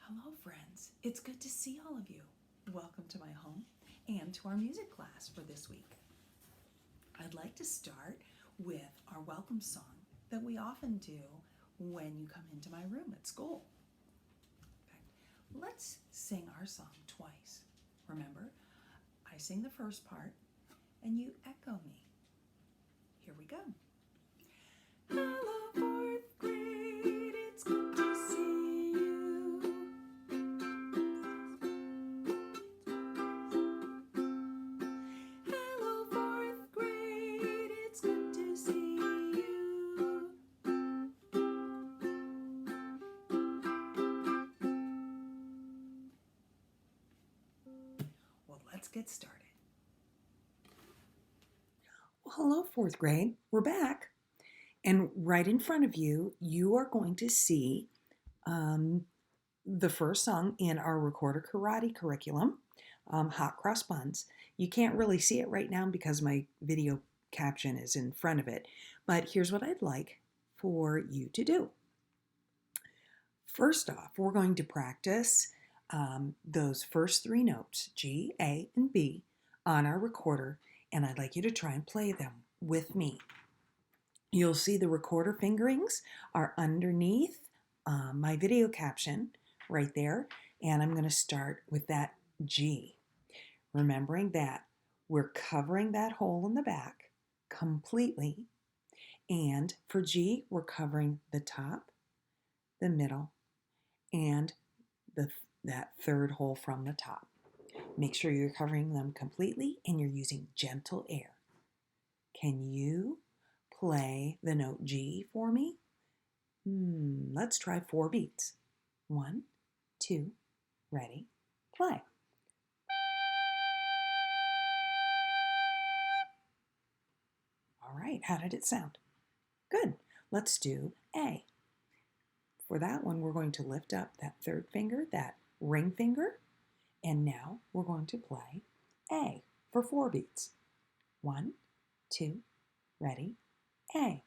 Hello, friends. It's good to see all of you. Welcome to my home and to our music class for this week. I'd like to start with our welcome song that we often do when you come into my room at school. Let's sing our song twice. Remember, I sing the first part and you echo me. Here we go. Hello, fourth grade, it's good to see you. Hello, fourth grade, it's good to see you. Well, let's get started. Well, hello, fourth grade. We're back. And right in front of you, you are going to see the first song in our recorder karate curriculum, Hot Cross Buns. You can't really see it right now because my video caption is in front of it. But here's what I'd like for you to do. First off, we're going to practice those first three notes, G, A, and B, on our recorder, and I'd like you to try and play them with me. You'll see the recorder fingerings are underneath my video caption right there, and I'm going to start with that G. Remembering that we're covering that hole in the back completely, and for G, we're covering the top, the middle, and that third hole from the top. Make sure you're covering them completely and you're using gentle air. Can you play the note G for me? Let's try 4 beats. 1, 2, ready, play. All right, how did it sound? Good. Let's do A. For that one, we're going to lift up that third finger, that ring finger, and now we're going to play A for 4 beats. 1, 2, ready, A.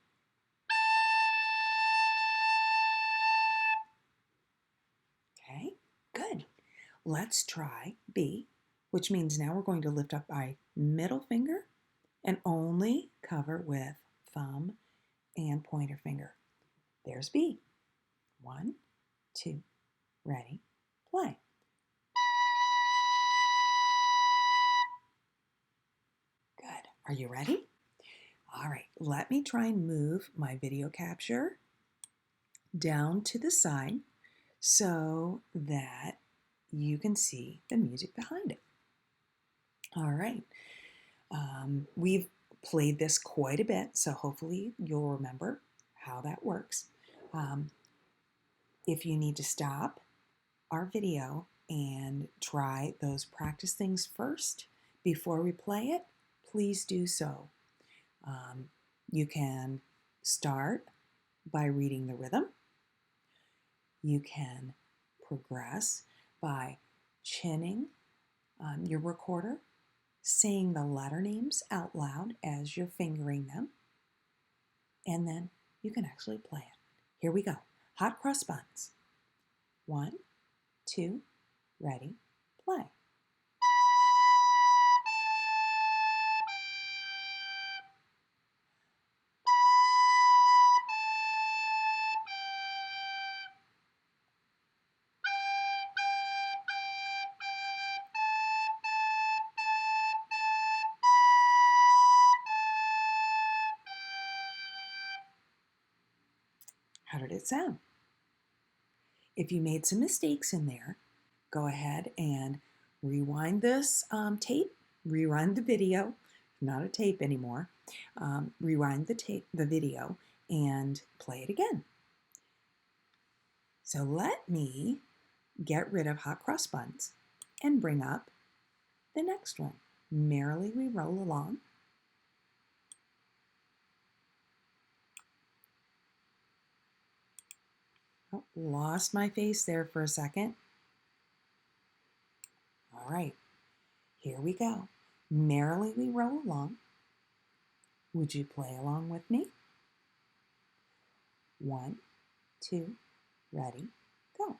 Okay, good. Let's try B, which means now we're going to lift up our middle finger and only cover with thumb and pointer finger. There's B. 1, 2, ready, play. Good. Are you ready? All right, let me try and move my video capture down to the side so that you can see the music behind it. All right. We've played this quite a bit, so hopefully you'll remember how that works. If you need to stop our video and try those practice things first before we play it, please do so. You can start by reading the rhythm. You can progress by chinning your recorder, saying the letter names out loud as you're fingering them, and then you can actually play it. Here we go. Hot Cross Buns. 1, 2, ready, play. How did it sound? If you made some mistakes in there, go ahead and rewind this tape, rewind the video, not a tape anymore, rewind the video, and play it again. So let me get rid of Hot Cross Buns and bring up the next one. Merrily we roll along. Oh, lost my face there for a second. All right, here we go. Merrily we roll along. Would you play along with me? 1, 2, ready, go.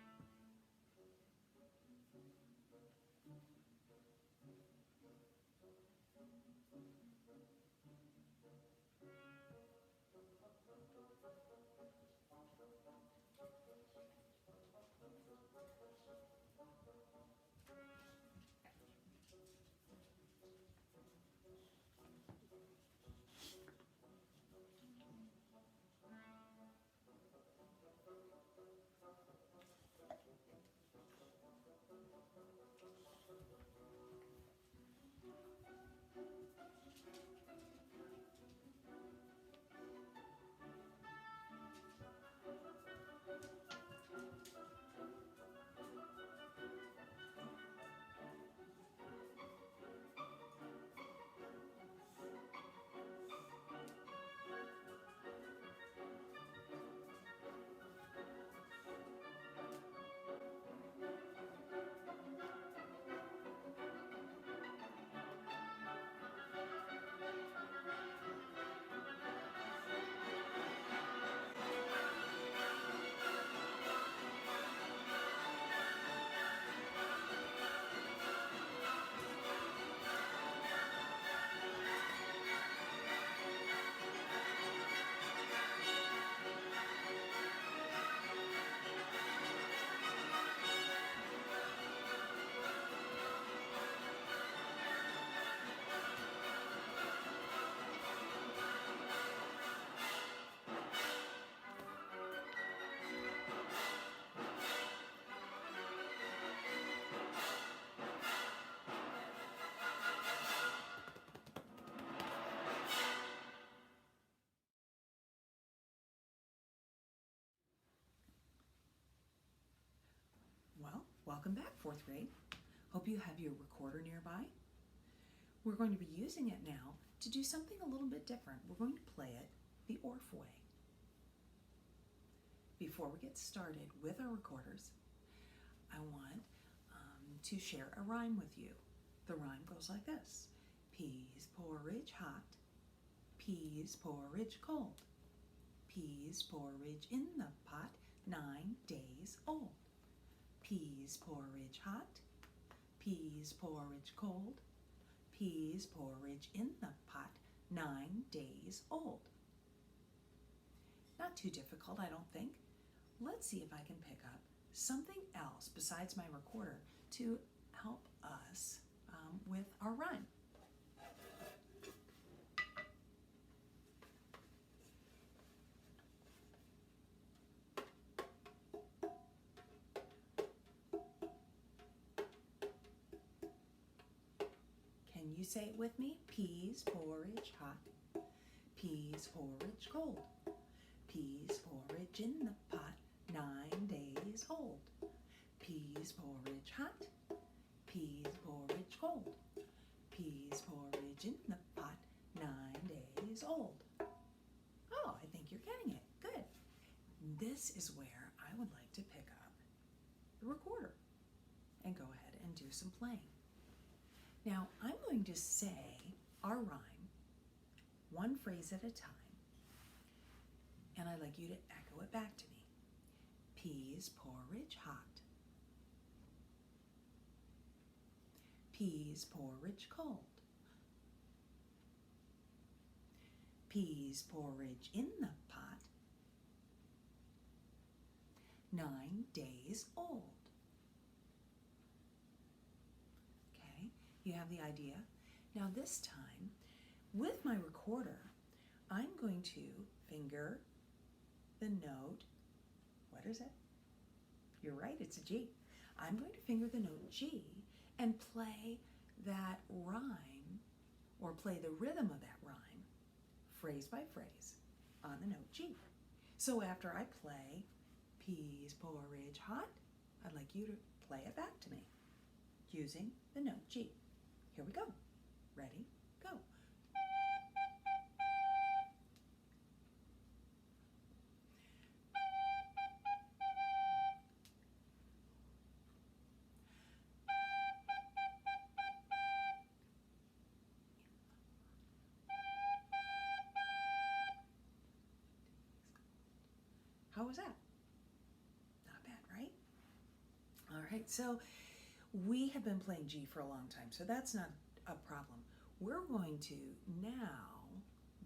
Well, welcome back, fourth grade. Hope you have your recorder nearby. We're going to be using it now to do something a little bit different. We're going to play it the Orff way. Before we get started with our recorders, I want to share a rhyme with you. The rhyme goes like this. Peas porridge hot, peas porridge cold, peas porridge in the pot, 9 days old. Peas porridge hot, peas porridge cold, peas porridge in the pot, 9 days old. Not too difficult, I don't think. Let's see if I can pick up something else besides my recorder to help us with our rhyme. Can you say it with me? Peas porridge hot, peas porridge cold, peas porridge in the pot, 9 days old. Peas porridge hot, peas porridge cold, peas porridge in the pot, 9 days old. Oh, I think you're getting it. Good. This is where I would like to pick up the recorder and go ahead and do some playing. Now, I'm going to say our rhyme one phrase at a time, and I'd like you to echo it back to me. Peas porridge hot, peas porridge cold, peas porridge in the pot, 9 days old. Okay, you have the idea? Now this time, with my recorder, I'm going to finger the note. What is it? You're right, it's a G. I'm going to finger the note G and play that rhyme, or play the rhythm of that rhyme, phrase by phrase, on the note G. So after I play peas porridge hot, I'd like you to play it back to me using the note G. Here we go. Ready? Go. How was that? Not bad, right? All right, so we have been playing G for a long time, so that's not a problem. We're going to now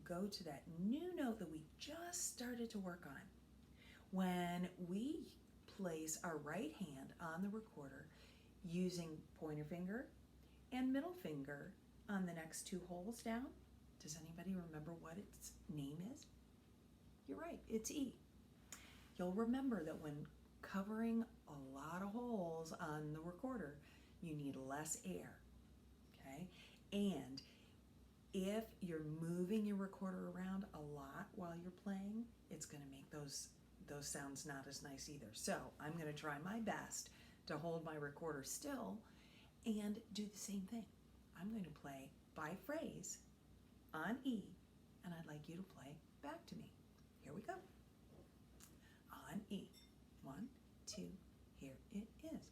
go to that new note that we just started to work on. When we place our right hand on the recorder using pointer finger and middle finger on the next 2 holes down, does anybody remember what its name is? You're right, it's E. You'll remember that when covering a lot of holes on the recorder, you need less air, okay? And If you're moving your recorder around a lot while you're playing, it's going to make those sounds not as nice either. So I'm going to try my best to hold my recorder still and do the same thing. I'm going to play by phrase on E, and I'd like you to play back to me. Here we go. On E. 1, 2, here it is.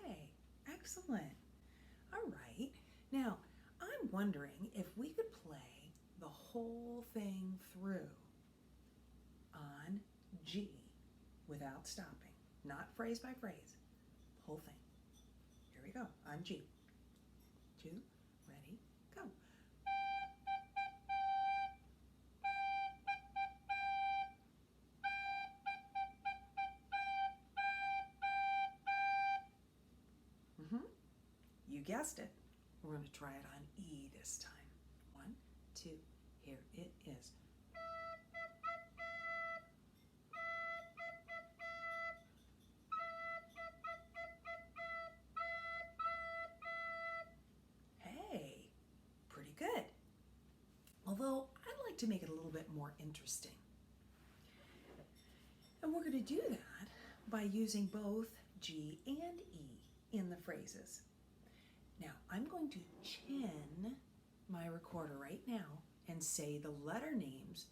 Hey, excellent. All right. Now, I'm wondering if we could play the whole thing through on G without stopping. Not phrase by phrase. Whole thing. Here we go. On G. 2, ready, go. You guessed it. We're going to try it on E this time. 1, 2, here it is. Hey, pretty good. Although I'd like to make it a little bit more interesting. And we're going to do that by using both G and E in the phrases. Now, I'm going to chin my recorder right now and say the letter names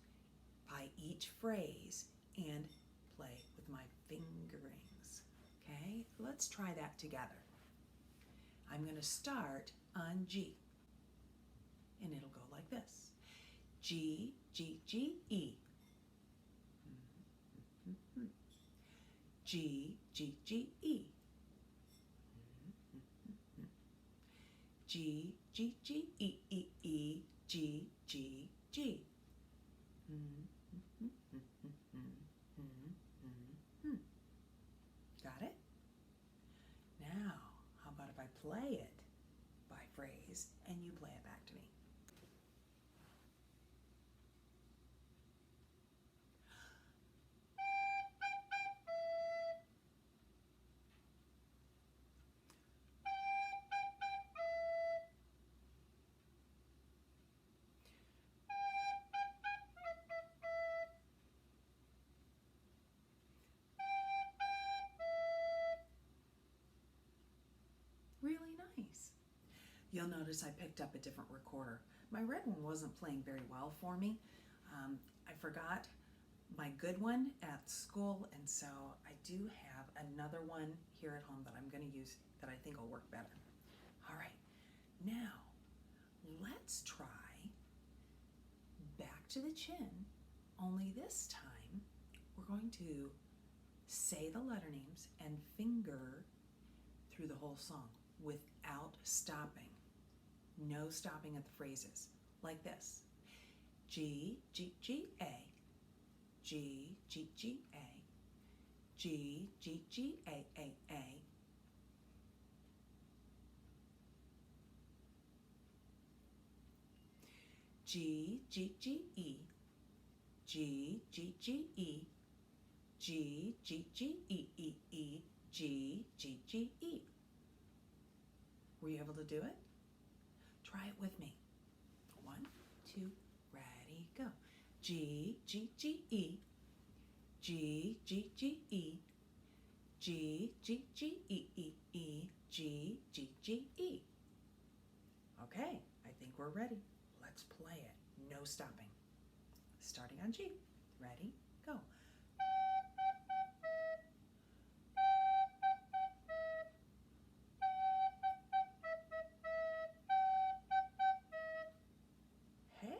by each phrase and play with my fingerings. Okay, let's try that together. I'm going to start on G, and it'll go like this. G, G, G, E. G, G, G, E. G, G, G, E, E, E, G, G, G. Got it? Now, how about if I play it by phrase and you play it back to me? Really nice. You'll notice I picked up a different recorder. My red one wasn't playing very well for me. I forgot my good one at school, and so I do have another one here at home that I'm going to use that I think will work better. All right, now let's try back to the chin, only this time we're going to say the letter names and finger through the whole song without stopping. No stopping at the phrases, like this. G, G, G, A. G, G, G, A. G, G, G, A, A, A. G, G, G, E. G, G, G, E. G, G, G, E, E, E. G, G, G, E. Were you able to do it? Try it with me. 1, 2, ready, go. G, G, G, E. G, G, G, E. G, G, G, E, E, E. G, G, G, E. Okay, I think we're ready. Let's play it. No stopping. Starting on G. Ready, go.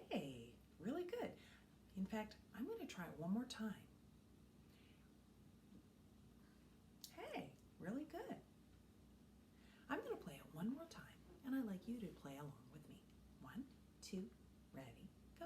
Hey, really good. In fact, I'm going to try it one more time. Hey, really good. I'm going to play it one more time, and I'd like you to play along with me. 1, 2, ready, go.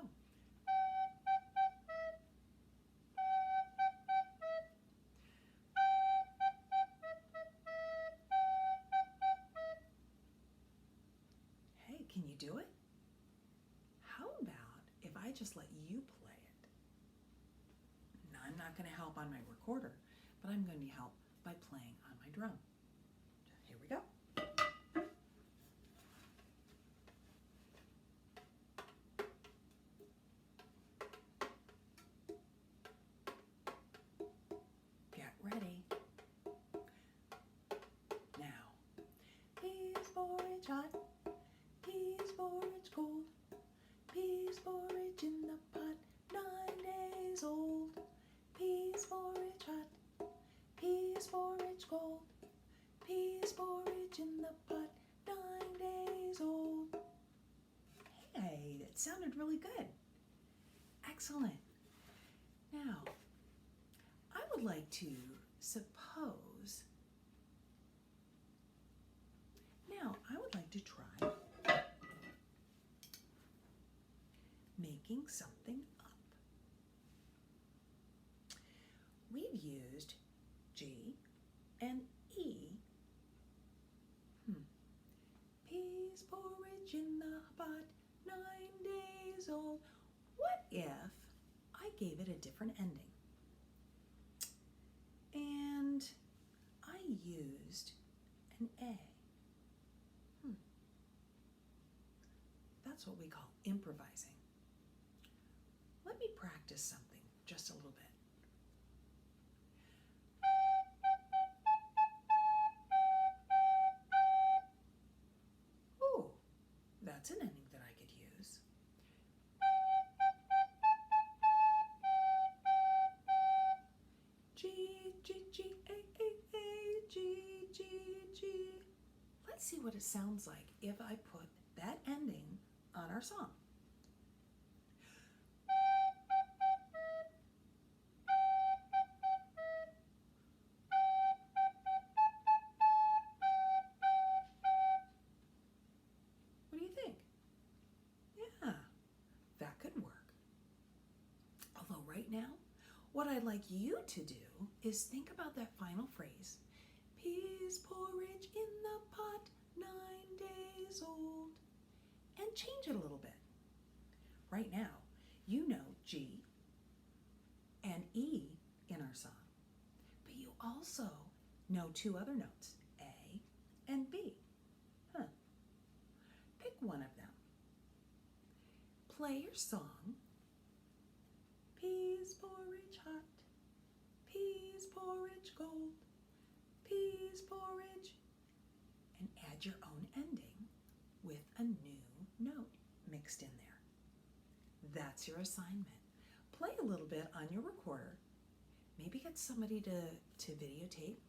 not going to help on my recorder, but I'm going to help by playing on my drum. Here we go. Get ready. Now, peas porridge hot, peas porridge cold, peas porridge in the pot, 9 days old. Peas porridge hot, peas porridge cold, peas porridge in the pot, 9 days old. Hey, that sounded really good. Excellent. Now, I would like to suppose, I would like to try making something up. We've used G and E. Peas porridge in the pot, 9 days old. What if I gave it a different ending? And I used an A. That's what we call improvising. Let me practice something just a little bit. Ooh, that's an ending that I could use. G, G, G, A, A, A, G, G, G. Let's see what it sounds like if I put that ending on our song. What do you think? Yeah, that could work. Although right now, what I'd like you to do is think about that final phrase. Peas porridge in the pot, 9 days old. And change it a little bit. Right now, you know G and E in our song, but you also know 2 other notes, A and B. Pick one of them. Play your song. Peas porridge hot, peas porridge cold, peas porridge, and add your own ending with a new note mixed in there. That's your assignment. Play a little bit on your recorder. Maybe get somebody to videotape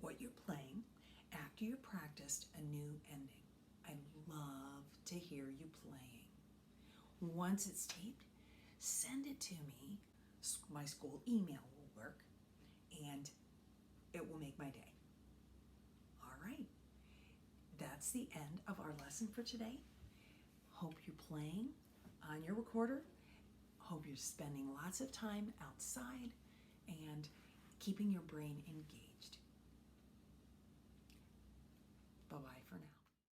what you're playing after you practiced a new ending. I'd love to hear you playing. Once it's taped, send it to me. My school email will work, and it will make my day. All right. That's the end of our lesson for today. Hope you're playing on your recorder. Hope you're spending lots of time outside and keeping your brain engaged.